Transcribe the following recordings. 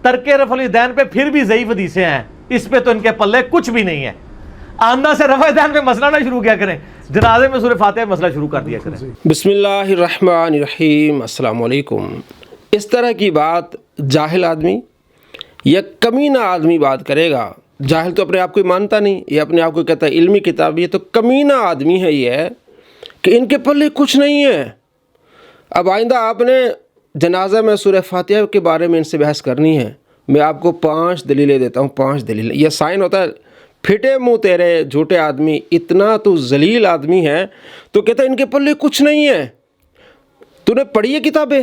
ترک رفع الیدین پہ پھر بھی ضعیف حدیثیں ہیں، اس پہ تو ان کے پلے کچھ بھی نہیں ہے۔ آندھا سے رفع الیدین پہ مسئلہ نہ شروع کیا کریں، جنازے میں سورہ فاتحہ مسئلہ شروع کر دیا کریں۔ بسم اللہ الرحمن الرحیم۔ السلام علیکم۔ اس طرح کی بات جاہل آدمی یا کمینہ آدمی بات کرے گا، جاہل تو اپنے آپ کو مانتا نہیں، یہ اپنے آپ کو کہتا ہے علمی کتاب، یہ تو کمینہ آدمی ہے یہ کہ ان کے پلے کچھ نہیں ہے۔ اب آئندہ آپ نے جنازہ میں سورہ فاتحہ کے بارے میں ان سے بحث کرنی ہے، میں آپ کو 5 دلیلیں دیتا ہوں، 5 دلیلیں۔ یہ سائن ہوتا ہے پھٹے منہ تیرے جھوٹے آدمی، اتنا تو ذلیل آدمی ہے تو کہتا ہے ان کے پلے کچھ نہیں ہے۔ تو نے پڑھی ہے کتابیں؟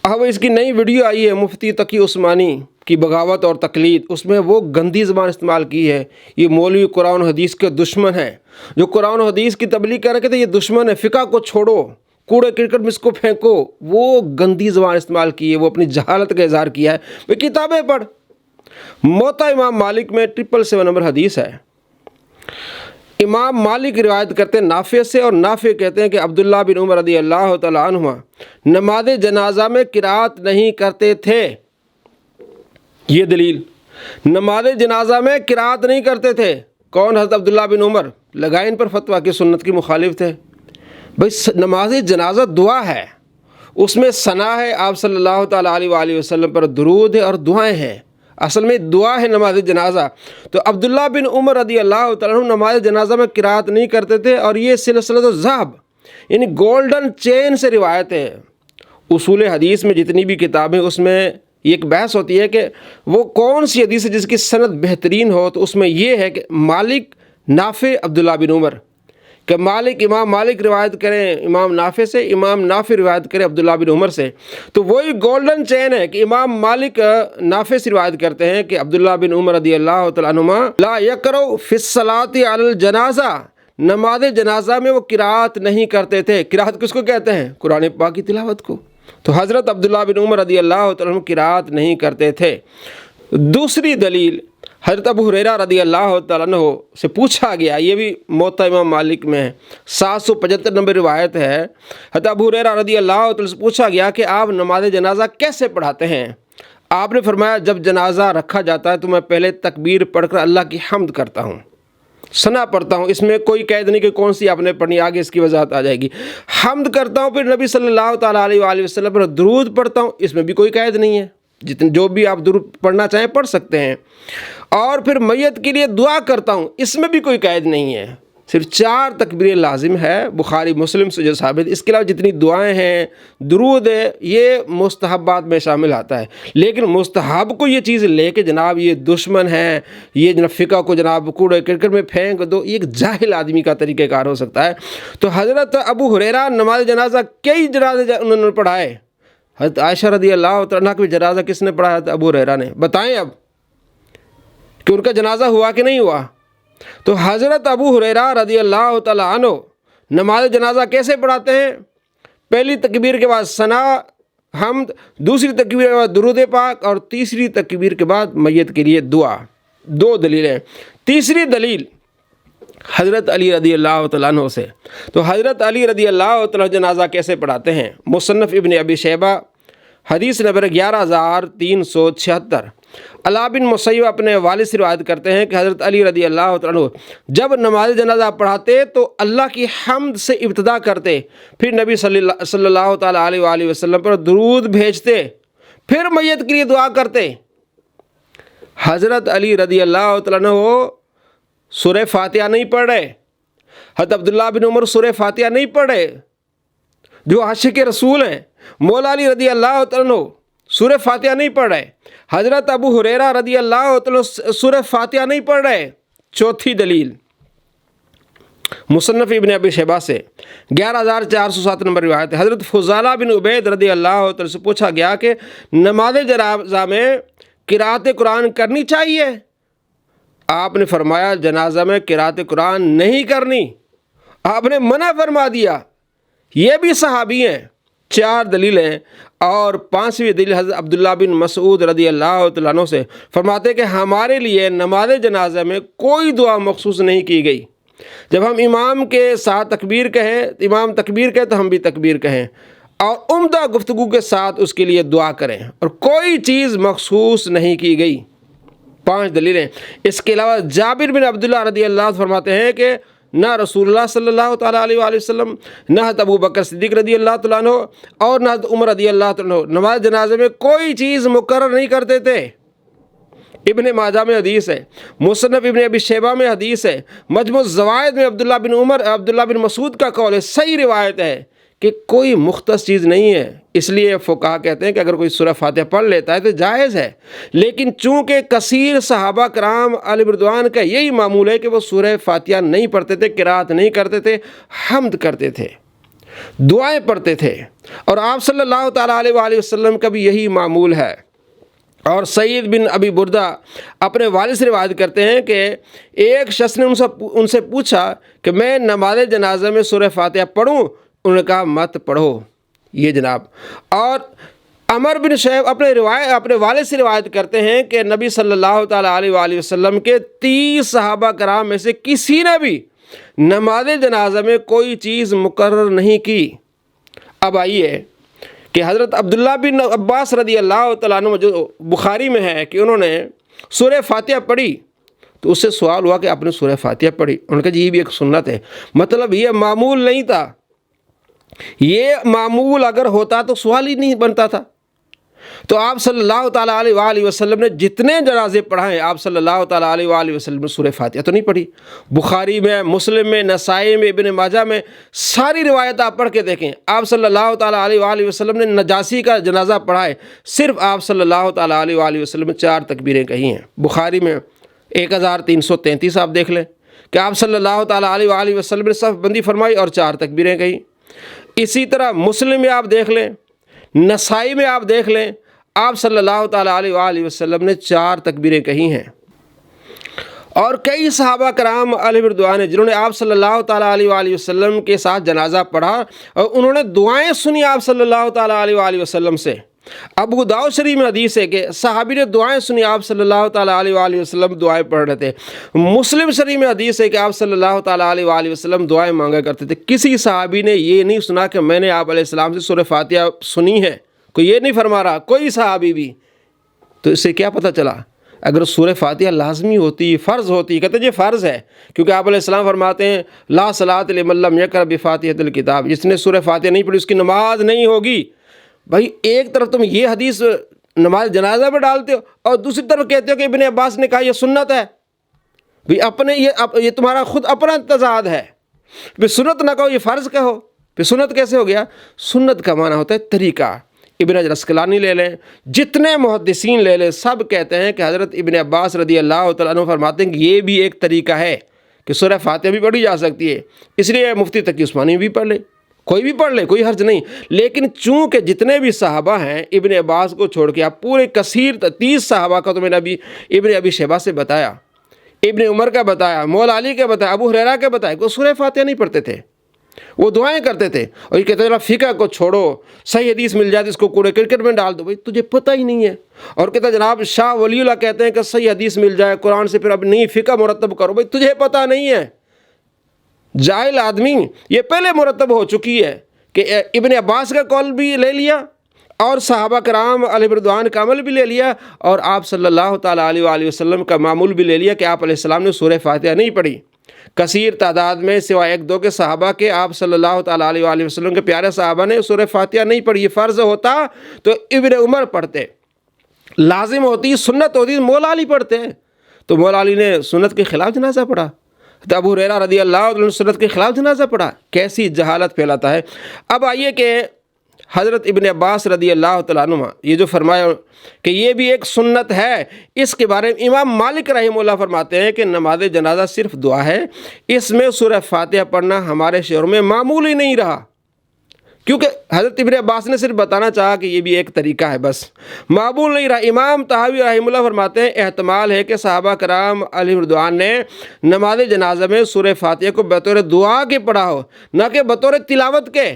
اب اس کی نئی ویڈیو آئی ہے مفتی تقی عثمانی کی بغاوت اور تقلید، اس میں وہ گندی زبان استعمال کی ہے، یہ مولوی قرآن و حدیث کے دشمن ہے، جو قرآن و حدیث کی تبلیغ کر رہے تھے یہ دشمن ہے، فقہ کو چھوڑو، کوڑے کرکٹ میں اس کو پھینکو، وہ گندی زبان استعمال کی ہے، وہ اپنی جہالت کا اظہار کیا ہے۔ بھئی کتابیں پڑھ۔ موطا امام مالک میں 777 نمبر حدیث ہے، امام مالک روایت کرتے ہیں نافع سے، اور نافع کہتے ہیں کہ عبداللہ بن عمر رضی اللہ تعالیٰ عنہما نماز جنازہ میں قرات نہیں کرتے تھے۔ یہ دلیل، نماز جنازہ میں قرات نہیں کرتے تھے۔ کون؟ حضرت عبداللہ بن عمر۔ لگائے ان پر فتویٰ کہ سنت کی مخالف تھے۔ بھئی نماز جنازہ دعا ہے، اس میں ثنا ہے، آپ صلی اللہ تعالیٰ علیہ وآلہ وسلم پر درود ہے اور دعائیں ہیں، اصل میں دعا ہے نماز جنازہ۔ تو عبداللہ بن عمر رضی اللہ تعالیٰ عنہ نماز جنازہ میں قرات نہیں کرتے تھے، اور یہ سلسلۃ الذہب یعنی گولڈن چین سے روایت ہے۔ اصول حدیث میں جتنی بھی کتابیں، اس میں ایک بحث ہوتی ہے کہ وہ کون سی حدیث ہے جس کی سند بہترین ہو، تو اس میں یہ ہے کہ مالک نافع عبداللہ بن عمر، کہ مالک امام مالک روایت کریں امام نافع سے، امام نافع روایت کریں عبداللہ بن عمر سے، تو وہی گولڈن چین ہے کہ امام مالک نافع سے روایت کرتے ہیں کہ عبداللہ بن عمر رضی اللہ تعالیٰ عنہما لا یقرؤ فی الصلاۃ علی الجنازہ، نماز جنازہ میں وہ قرات نہیں کرتے تھے۔ قرات کس کو کہتے ہیں؟ قرآن پاک کی تلاوت کو۔ تو حضرت عبداللہ بن عمر رضی اللہ تعالیٰ عنہ قرات نہیں کرتے تھے۔ دوسری دلیل، حضرت ابو ہریرہ رضی اللہ تعالیٰ عنہ سے پوچھا گیا، یہ بھی موطا امام مالک میں ہے، 775 نمبر روایت ہے، حضرت ابو ہریرہ رضی اللہ تعالیٰ سے پوچھا گیا کہ آپ نماز جنازہ کیسے پڑھاتے ہیں؟ آپ نے فرمایا جب جنازہ رکھا جاتا ہے تو میں پہلے تکبیر پڑھ کر اللہ کی حمد کرتا ہوں، ثنا پڑھتا ہوں، اس میں کوئی قید نہیں کہ کون سی آپ نے پڑھنی، آگے اس کی وضاحت آ جائے گی۔ حمد کرتا ہوں، پھر نبی صلی اللہ تعالیٰ علیہ وآلہ وسلم پر درود پڑھتا ہوں، اس میں بھی کوئی قید نہیں ہے، جو بھی آپ درود پڑھنا چاہیں پڑھ سکتے ہیں، اور پھر میت کے لیے دعا کرتا ہوں، اس میں بھی کوئی قید نہیں ہے، صرف 4 تکبیریں لازم ہے، بخاری مسلم سے جو ثابت۔ اس کے علاوہ جتنی دعائیں ہیں، درود ہے، یہ مستحبات میں شامل آتا ہے، لیکن مستحب کو یہ چیز لے کے جناب یہ دشمن ہے، یہ جناب فقہ کو جناب کوڑے کرکٹ میں پھینک دو، یہ ایک جاہل آدمی کا طریقہ کار ہو سکتا ہے۔ تو حضرت ابو ہریرہ نماز جنازہ کئی جنازے انہوں نے پڑھائے، حضرت عائشہ رضی اللہ تعالیٰ عنہ کا جنازہ کس نے پڑھایا؟ حضرت ابو ہریرہ نے۔ بتائیں اب کہ ان کا جنازہ ہوا کہ نہیں ہوا؟ تو حضرت ابو ہریرہ رضی اللہ تعالیٰ عنہ نماز جنازہ کیسے پڑھاتے ہیں؟ پہلی تکبیر کے بعد ثنا حمد، دوسری تکبیر کے بعد درود پاک، اور تیسری تکبیر کے بعد میت کے لیے دعا۔ 2 دلیلیں۔ تیسری دلیل حضرت علی رضی اللہ تعالیٰ عنہ سے۔ تو حضرت علی رضی اللہ تعالیٰ جنازہ کیسے پڑھاتے ہیں؟ مصنف ابن ابی شیبہ حدیث نمبر 11376۔ علاء بن مسیب اپنے والد سے روایت کرتے ہیں کہ حضرت علی رضی اللہ تعالیٰ عنہ جب نماز جنازہ پڑھاتے تو اللہ کی حمد سے ابتدا کرتے، پھر نبی صلی اللہ تعالیٰ علیہ وآلہ وسلم پر درود بھیجتے، پھر میت کے لیے دعا کرتے۔ حضرت علی رضی اللہ تعالیٰ عنہ سورہ فاتحہ نہیں پڑھ رہے، حضرت عبداللہ بن عمر سورہ فاتحہ نہیں پڑھ رہے، جو عاشق رسول ہیں۔ مولا علی رضی اللہ تعالیٰ عنہ سورہ فاتحہ نہیں پڑھ رہے، حضرت ابو ہریرہ رضی اللہ تعالیٰ سورہ فاتحہ نہیں پڑھ رہے۔ چوتھی دلیل مصنف ابن ابی شیبہ سے 11407 نمبر روایت ہے، حضرت فضالہ بن عبید رضی اللہ تعالیٰ سے پوچھا گیا کہ نماز جنازہ میں قرات قرآن کرنی چاہیے؟ آپ نے فرمایا جنازہ میں قرات قرآن نہیں کرنی، آپ نے منع فرما دیا۔ یہ بھی صحابی ہیں۔ 4 دلیلیں، اور 5ویں دلیل حضرت عبداللہ بن مسعود رضی اللہ تعالیٰ عنہ سے فرماتے کہ ہمارے لیے نماز جنازہ میں کوئی دعا مخصوص نہیں کی گئی، جب ہم امام کے ساتھ تکبیر کہیں، امام تکبیر کہیں تو ہم بھی تکبیر کہیں، اور عمدہ گفتگو کے ساتھ اس کے لیے دعا کریں، اور کوئی چیز مخصوص نہیں کی گئی۔ 5 دلیلیں۔ اس کے علاوہ جابر بن عبداللہ رضی اللہ عنہ فرماتے ہیں کہ نہ رسول اللہ صلی اللہ تعالیٰ علیہ وآلہ وسلم، نہ ابو بکر صدیق رضی اللہ تعالیٰ عنہ اور نہ عمر رضی اللہ تعالیٰ عنہ نماز جنازے میں کوئی چیز مقرر نہیں کرتے تھے۔ ابن ماجہ میں حدیث ہے، مصنف ابن ابی شیبہ میں حدیث ہے، مجموع الزوائد میں عبداللہ بن مسعود کا قول ہے، صحیح روایت ہے کہ کوئی مختص چیز نہیں ہے۔ اس لیے فقہا کہتے ہیں کہ اگر کوئی سورہ فاتحہ پڑھ لیتا ہے تو جائز ہے، لیکن چونکہ کثیر صحابہ کرام علیہ رضوان کا یہی معمول ہے کہ وہ سورہ فاتحہ نہیں پڑھتے تھے، قرات نہیں کرتے تھے، حمد کرتے تھے، دعائیں پڑھتے تھے، اور آپ صلی اللہ تعالیٰ علیہ وآلہ وسلم کا بھی یہی معمول ہے۔ اور سعید بن ابی بردہ اپنے والد سے روایت کرتے ہیں کہ ایک شخص نے ان سے پوچھا کہ میں نماز جنازہ میں سورہ فاتحہ پڑھوں؟ انہوں نے کہا مت پڑھو، یہ جناب۔ اور عمر بن شعیب اپنے والد سے روایت کرتے ہیں کہ نبی صلی اللہ تعالیٰ علیہ وآلہ وسلم کے 30 صحابہ کرام میں سے کسی نے بھی نماز جنازہ میں کوئی چیز مقرر نہیں کی۔ اب آئیے کہ حضرت عبداللہ بن عباس رضی اللہ تعالیٰ عنہ جو بخاری میں ہے کہ انہوں نے سورہ فاتحہ پڑھی، تو اس سے سوال ہوا کہ آپ نے سورہ فاتحہ پڑھی؟ انہوں نے کہا جی یہ بھی ایک سنت ہے، مطلب یہ معمول نہیں تھا، یہ معمول اگر ہوتا تو سوال ہی نہیں بنتا تھا۔ تو آپ صلی اللہ تعالیٰ علیہ وآلہ وسلم نے جتنے جنازے پڑھائے، آپ صلی اللہ تعالیٰ علیہ وآلہ وسلم نے سورہ فاتحہ تو نہیں پڑھی۔ بخاری میں، مسلم میں، نسائی میں، ابن ماجہ میں ساری روایت آپ پڑھ کے دیکھیں، آپ صلی اللہ تعالیٰ علیہ وآلہ وسلم نے نجاشی کا جنازہ پڑھائے، صرف آپ صلی اللہ تعالیٰ علیہ وآلہ وسلم نے 4 تکبیریں کہی ہیں۔ بخاری میں 1333 آپ دیکھ لیں کہ آپ صلی اللہ تعالیٰ علیہ وآلہ وسلم نے صف بندی فرمائی اور 4 تکبیریں کہی۔ اسی طرح مسلم میں آپ دیکھ لیں، نسائی میں آپ دیکھ لیں، آپ صلی اللہ تعالیٰ علیہ وآلہ وسلم نے 4 تکبیریں کہی ہیں۔ اور کئی صحابہ کرام علیہ رضوان ہیں جنہوں نے آپ صلی اللہ تعالیٰ علیہ وآلہ وسلم کے ساتھ جنازہ پڑھا اور انہوں نے دعائیں سنی آپ صلی اللہ تعالیٰ علیہ وآلہ وسلم سے۔ ابو داؤد شریف میں حدیث ہے کہ صحابی نے دعائیں سنی، آپ صلی اللہ تعالیٰ علیہ وآلہ وسلم دعائیں پڑھ رہے تھے۔ مسلم شریف میں حدیث ہے کہ آپ صلی اللہ تعالیٰ علیہ وآلہ وسلم دعائیں مانگا کرتے تھے۔ کسی صحابی نے یہ نہیں سنا کہ میں نے آپ علیہ السلام سے سورہ فاتحہ سنی ہے، کوئی یہ نہیں فرما رہا، کوئی صحابی بھی۔ تو اس سے کیا پتہ چلا؟ اگر سورہ فاتحہ لازمی ہوتی، فرض ہوتی، کہتے ہیں یہ فرض ہے، کیونکہ آپ علیہ السلام فرماتے ہیں لا صلاۃ لمن لم یقرأ بفاتحۃ الکتاب، جس نے سورہ فاتحہ نہیں پڑھی اس کی نماز نہیں ہوگی۔ بھائی ایک طرف تم یہ حدیث نماز جنازہ میں ڈالتے ہو اور دوسری طرف کہتے ہو کہ ابن عباس نے کہا یہ سنت ہے۔ بھئی یہ تمہارا خود اپنا تضاد ہے۔ پھر سنت نہ کہو، یہ فرض کہو، پھر سنت کیسے ہو گیا؟ سنت کا معنی ہوتا ہے طریقہ۔ ابن حجر عسقلانی لے لیں، جتنے محدثین لے لیں، سب کہتے ہیں کہ حضرت ابن عباس رضی اللہ تعالیٰ عنہ فرماتے ہیں کہ یہ بھی ایک طریقہ ہے کہ سورہ فاتحہ بھی پڑھی جا سکتی ہے۔ اس لیے مفتی تقی عثمانی بھی پڑھ لے، کوئی بھی پڑھ لے، کوئی حرج نہیں۔ لیکن چونکہ جتنے بھی صحابہ ہیں ابن عباس کو چھوڑ کے، آپ پورے کثیر 30 صحابہ کا تو میں نے ابن ابی شیبہ سے بتایا، ابن عمر کا بتایا، مولا علی کا بتایا، ابو ہریرہ کا بتایا، وہ سورہ فاتحہ نہیں پڑھتے تھے، وہ دعائیں کرتے تھے۔ اور یہ کہتے ہیں فقہ کو چھوڑو، صحیح حدیث مل جائے اس کو کوڑے کرکٹ میں ڈال دو۔ بھائی تجھے پتہ ہی نہیں ہے۔ اور کہتا جناب شاہ ولی اللہ کہتے ہیں کہ صحیح حدیث مل جائے قرآن سے، پھر اب نہیں فقہ مرتب کرو۔ بھائی تجھے پتہ نہیں ہے، جاہل آدمی، یہ پہلے مرتب ہو چکی ہے کہ ابن عباس کا قول بھی لے لیا اور صحابہ کرام علیہ رضوان کا عمل بھی لے لیا، اور آپ صلی اللہ تعالیٰ علیہ وآلہ وسلم کا معمول بھی لے لیا کہ آپ علیہ السلام نے سورہ فاتحہ نہیں پڑھی۔ کثیر تعداد میں سوائے 1-2 کے صحابہ کے، آپ صلی اللہ تعالیٰ علیہ وآلہ وسلم کے پیارے صحابہ نے سورہ فاتحہ نہیں پڑھی۔ یہ فرض ہوتا تو ابن عمر پڑھتے، لازم ہوتی، سنت ہوتی، مولا علی پڑھتے ہیں۔ تو مولا علی نے سنت کے خلاف جنازہ پڑھا، تو ابو ہریرہ رضی اللہ عنہ نے سنت کے خلاف جنازہ پڑھا۔ کیسی جہالت پھیلاتا ہے۔ اب آئیے کہ حضرت ابن عباس رضی اللہ تعالیٰ عنہ یہ جو فرمایا کہ یہ بھی ایک سنت ہے، اس کے بارے میں امام مالک رحمہ اللہ فرماتے ہیں کہ نماز جنازہ صرف دعا ہے، اس میں سورہ فاتحہ پڑھنا ہمارے شہروں میں معمول ہی نہیں رہا، کیونکہ حضرت ابن عباس نے صرف بتانا چاہا کہ یہ بھی ایک طریقہ ہے، بس معمول نہیں رہا۔ امام طحاوی رحمہ اللہ فرماتے ہیں احتمال ہے کہ صحابہ کرام علیہ رضوان نے نماز جنازہ میں سورہ فاتحہ کو بطور دعا کے پڑھا ہو، نہ کہ بطور تلاوت کے،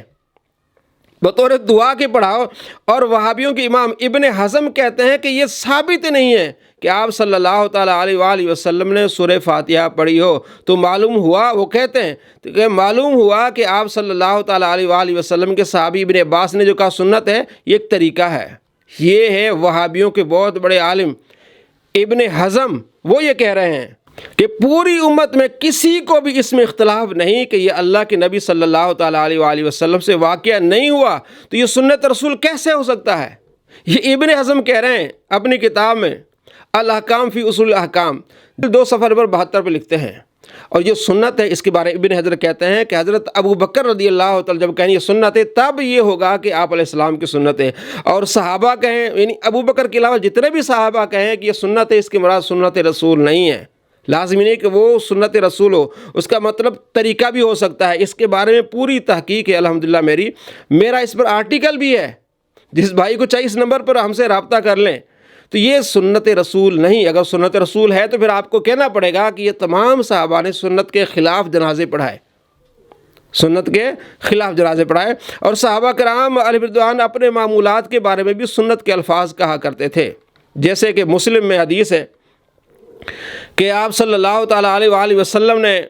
بطور دعا کے پڑھا ہو۔ اور وہابیوں کے امام ابن حزم کہتے ہیں کہ یہ ثابت نہیں ہے کہ آپ صلی اللہ تعالیٰ علیہ وآلہ وسلم نے سورہ فاتحہ پڑھی ہو تو معلوم ہوا، وہ کہتے ہیں کہ معلوم ہوا کہ آپ صلی اللہ تعالیٰ علیہ وآلہ وسلم کے صحابی ابن عباس نے جو کہا سنت ہے، یہ ایک طریقہ ہے۔ یہ ہے وہابیوں کے بہت بڑے عالم ابن حزم، وہ یہ کہہ رہے ہیں کہ پوری امت میں کسی کو بھی اس میں اختلاف نہیں کہ یہ اللہ کے نبی صلی اللہ تعالیٰ علیہ وآلہ وسلم سے واقعہ نہیں ہوا، تو یہ سنت رسول کیسے ہو سکتا ہے؟ یہ ابن حزم کہہ رہے ہیں اپنی کتاب میں الاحکام فی اصول الاحکام 2 صفحہ نمبر 72 پہ لکھتے ہیں، اور یہ سنت ہے۔ اس کے بارے میں ابن حجر کہتے ہیں کہ حضرت ابو بکر رضی اللہ تعالیٰ جب کہیں یہ سنت ہے، تب یہ ہوگا کہ آپ علیہ السلام کی سنت ہے، اور صحابہ کہیں، یعنی ابو بکر کے علاوہ جتنے بھی صحابہ کہیں کہ یہ سنت ہے، اس کی مراد سنت رسول نہیں ہے۔ لازمی نہیں کہ وہ سنت رسول ہو، اس کا مطلب طریقہ بھی ہو سکتا ہے۔ اس کے بارے میں پوری تحقیق ہے الحمدللہ میرا اس پر آرٹیکل بھی ہے، جس بھائی کو چاہیے اس نمبر پر ہم سے رابطہ کر لیں۔ تو یہ سنت رسول نہیں۔ اگر سنت رسول ہے تو پھر آپ کو کہنا پڑے گا کہ یہ تمام صحابہ نے سنت کے خلاف جنازے پڑھائے، سنت کے خلاف جنازے پڑھائے، اور صحابہ کرام علیہ رضوان اپنے معمولات کے بارے میں بھی سنت کے الفاظ کہا کرتے تھے۔ جیسے کہ مسلم میں حدیث ہے کہ آپ صلی اللہ تعالیٰ علیہ وآلہ وسلم نے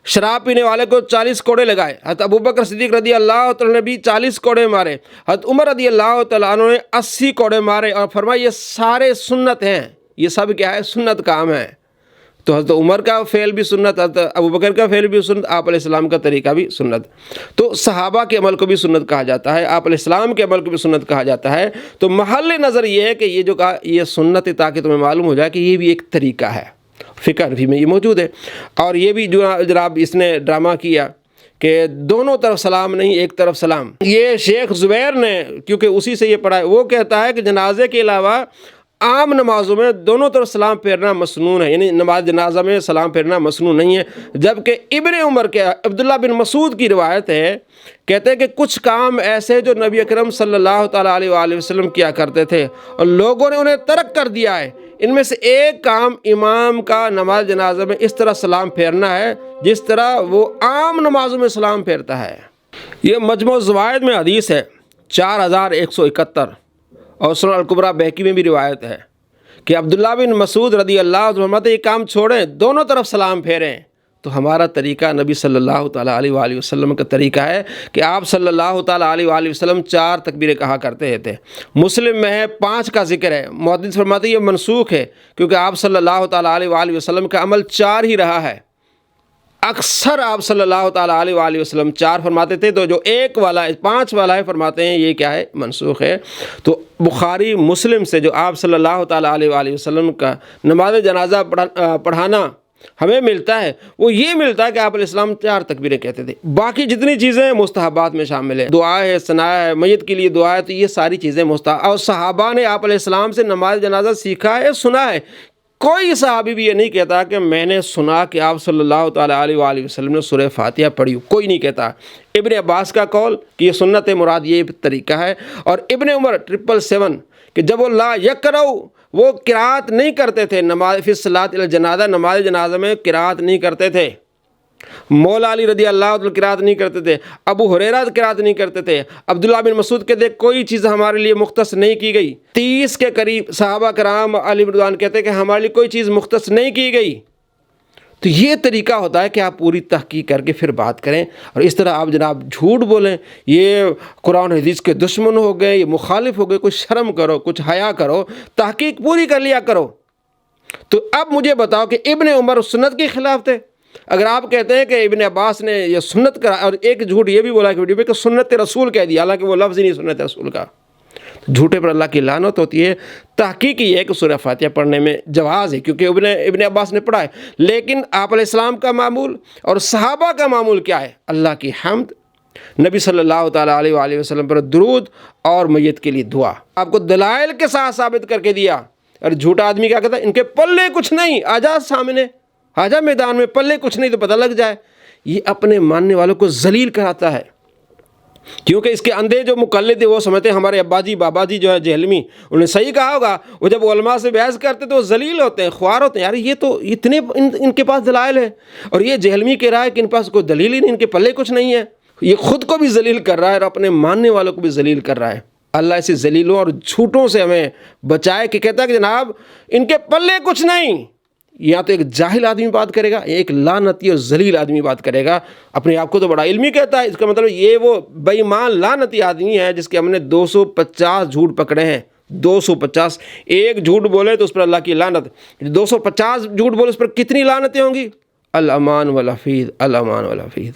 شراب پینے والے کو 40 کوڑے لگائے، حضرت ابو بکر صدیق رضی اللہ تعالیٰ نے بھی 40 کوڑے مارے، حضرت عمر رضی اللہ تعالیٰ عنہ نے 80 کوڑے مارے، اور فرمایا یہ سارے سنت ہیں، یہ سب کیا ہے؟ سنت کام ہے۔ تو حضرت عمر کا فعل بھی سنت، حضرت ابو بکر کا فعل بھی سنت، آپ علیہ السلام کا طریقہ بھی سنت۔ تو صحابہ کے عمل کو بھی سنت کہا جاتا ہے، آپ علیہ السلام کے عمل کو بھی سنت کہا جاتا ہے۔ تو محل نظر یہ ہے کہ یہ جو کہا یہ سنت ہے، تاکہ تمہیں معلوم ہو جائے کہ یہ بھی ایک طریقہ ہے، فقہ حنفی میں یہ موجود ہے۔ اور یہ بھی جو جناب اس نے ڈرامہ کیا کہ دونوں طرف سلام نہیں، ایک طرف سلام، یہ شیخ زبیر نے، کیونکہ اسی سے یہ پڑھا ہے، وہ کہتا ہے کہ جنازے کے علاوہ عام نمازوں میں دونوں طرف سلام پھیرنا مسنون ہے، یعنی نماز جنازہ میں سلام پھیرنا مسنون نہیں ہے۔ جبکہ ابن عمر کے عبداللہ بن مسعود کی روایت ہے، کہتے ہیں کہ کچھ کام ایسے جو نبی اکرم صلی اللہ تعالیٰ علیہ وآلہ وسلم کیا کرتے تھے اور لوگوں نے انہیں ترک کر دیا ہے، ان میں سے ایک کام امام کا نماز جنازہ میں اس طرح سلام پھیرنا ہے جس طرح وہ عام نمازوں میں سلام پھیرتا ہے۔ یہ مجموع الزوائد میں حدیث ہے 4171، اور سنن الکبریٰ بہقی میں بھی روایت ہے کہ عبداللہ بن مسعود رضی اللہ عنہ فرماتے ہیں یہ کام چھوڑیں، دونوں طرف سلام پھیریں۔ تو ہمارا طریقہ نبی صلی اللہ تعالیٰ علیہ وآلہ وسلم کا طریقہ ہے کہ آپ صلی اللہ تعالیٰ علیہ وآلہ وسلم 4 تکبیریں کہا کرتے تھے۔ مسلم میں ہے 5 کا ذکر ہے، محدث فرماتے ہیں یہ منسوخ ہے، کیونکہ آپ صلی اللہ تعالیٰ علیہ وآلہ وسلم کا عمل 4 ہی رہا ہے۔ اکثر آپ صلی اللہ تعالیٰ علیہ وآلہ وسلم 4 فرماتے تھے، تو جو 1 والا ہے 5 والا ہے فرماتے ہیں یہ کیا ہے؟ منسوخ ہے۔ تو بخاری مسلم سے جو آپ صلی اللہ تعالیٰ علیہ وآلہ وسلم کا نماز جنازہ پڑھانا ہمیں ملتا ہے، وہ یہ ملتا ہے کہ آپ علیہ السلام 4 تکبیریں کہتے تھے۔ باقی جتنی چیزیں مستحبات میں شامل ہیں، دعا ہے، ثنا ہے، میت کے لیے دعا ہے، تو یہ ساری چیزیں مستحب، اور صحابہ نے آپ علیہ السلام سے نماز جنازہ سیکھا ہے، سنا ہے۔ کوئی صحابی بھی یہ نہیں کہتا کہ میں نے سنا کہ آپ صلی اللہ تعالیٰ علیہ وآلہ وسلم نے سورہ فاتحہ پڑھی، کوئی نہیں کہتا۔ ابن عباس کا قول کہ یہ سنت مراد یہ طریقہ ہے، اور ابن عمر 777 کہ جب وہ لا یقرؤ، وہ قرات نہیں کرتے تھے، نماز فی الصلاۃ الی الجنازہ، نماز جنازہ میں قرات نہیں کرتے تھے۔ مولا علی رضی اللہ عنہ قرات نہیں کرتے تھے، ابو ہریرہ قرات نہیں کرتے تھے، عبداللہ بن مسعود کہتے ہیں کوئی چیز ہمارے لیے مختص نہیں کی گئی۔ 30 کے قریب صحابہ کرام علیہ رضوان کہتے ہیں کہ ہمارے لیے کوئی چیز مختص نہیں کی گئی۔ تو یہ طریقہ ہوتا ہے کہ آپ پوری تحقیق کر کے پھر بات کریں، اور اس طرح آپ جناب جھوٹ بولیں، یہ قرآن حدیث کے دشمن ہو گئے، یہ مخالف ہو گئے، کچھ شرم کرو، کچھ حیا کرو، تحقیق پوری کر لیا کرو۔ تو اب مجھے بتاؤ کہ ابن عمر سنت کے خلاف تھے؟ اگر آپ کہتے ہیں کہ ابن عباس نے یہ سنت کرا، اور ایک جھوٹ یہ بھی بولا کہ ویڈیو میں کہ سنت رسول کہہ دیا، حالانکہ وہ لفظ ہی نہیں سنت رسول کا، جھوٹے پر اللہ کی لعنت ہوتی ہے۔ تحقیق یہ ہے کہ سورہ فاتحہ پڑھنے میں جواز ہے، کیونکہ ابن عباس نے پڑھا ہے، لیکن آپ علیہ السلام کا معمول اور صحابہ کا معمول کیا ہے؟ اللہ کی حمد، نبی صلی اللہ تعالیٰ علیہ وآلہ وسلم پر درود، اور میت کے لیے دعا۔ آپ کو دلائل کے ساتھ ثابت کر کے دیا۔ اور جھوٹا آدمی کیا کہتا ہے؟ ان کے پلے کچھ نہیں، آجا سامنے، آجا میدان میں، پلے کچھ نہیں تو پتہ لگ جائے۔ یہ اپنے ماننے والوں کو ذلیل کراتا ہے، کیونکہ اس کے اندھے جو مقلد ہیں وہ سمجھتے ہیں ہمارے ابا جی بابا جی جو ہے جہلمی، انہوں نے صحیح کہا ہوگا۔ وہ جب علماء سے بحث کرتے تو وہ ذلیل ہوتے ہیں، خوار ہوتے ہیں، یار یہ تو اتنے ان کے پاس دلائل ہے، اور یہ جہلمی کہہ رہا ہے کہ ان پاس کوئی دلیل ہی نہیں، ان کے پلے کچھ نہیں ہے۔ یہ خود کو بھی ذلیل کر رہا ہے اور اپنے ماننے والوں کو بھی ذلیل کر رہا ہے۔ اللہ ایسے ذلیلوں اور جھوٹوں سے ہمیں بچائے کہ کہتا ہے کہ جناب ان کے پلے کچھ نہیں. یا تو ایک جاہل آدمی بات کرے گا، ایک لعنتی اور ذلیل آدمی بات کرے گا. اپنے آپ کو تو بڑا علمی کہتا ہے، اس کا مطلب یہ وہ بے ایمان لعنتی آدمی ہے جس کے ہم نے 250 جھوٹ پکڑے ہیں. 250. ایک جھوٹ بولے تو اس پر اللہ کی لعنت. 250 جھوٹ بولے اس پر کتنی لعنتیں ہوں گی؟ الامان والحفیظ، الامان والحفیظ.